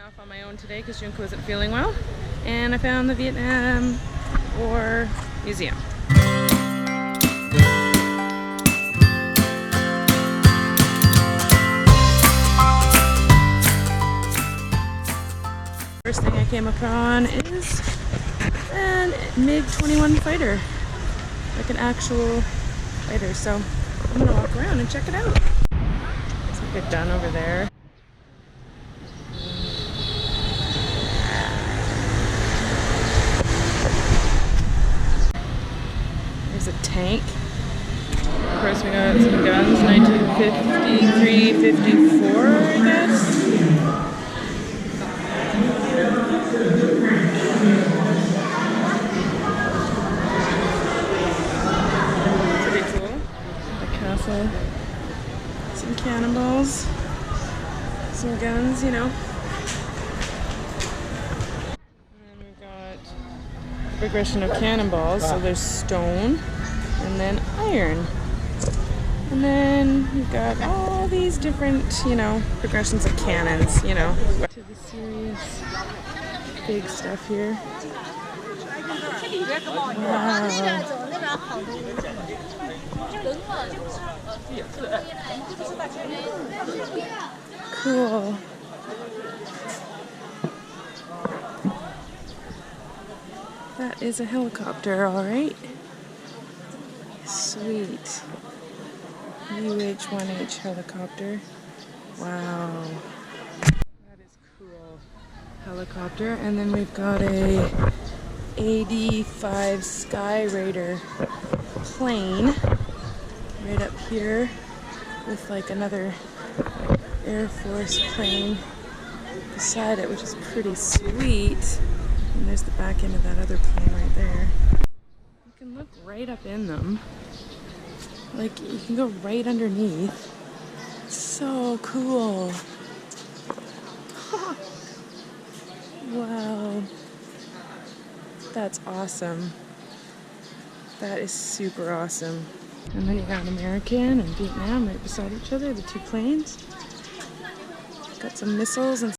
off on my own today because Junko wasn't feeling well, and I found the Vietnam War Museum. First thing I came upon is an MiG-21 fighter, like an actual fighter. So I'm gonna walk around and check it out. Looks like they're done over there. There's a tank. Of course, we got some guns, 1953, 54, I guess. Pretty cool. The castle. Some cannonballs. Some guns, you know. And we've got a progression of cannonballs. So there's stone and then iron. And then we've got all these different, you know, progressions of cannons, you know. To the serious big stuff here. Wow. Cool. That is a helicopter, all right. Sweet. UH-1H helicopter. Wow. That is cool. Helicopter. And then we've got a AD-5 Sky Raider plane right up here with like another Air Force plane beside it, which is pretty sweet. And there's the back end of that other plane right there. You can look right up in them. Like, you can go right underneath. So cool. Wow. That's awesome. That is super awesome. And then you got American and Vietnam right beside each other, the two planes. Got some missiles and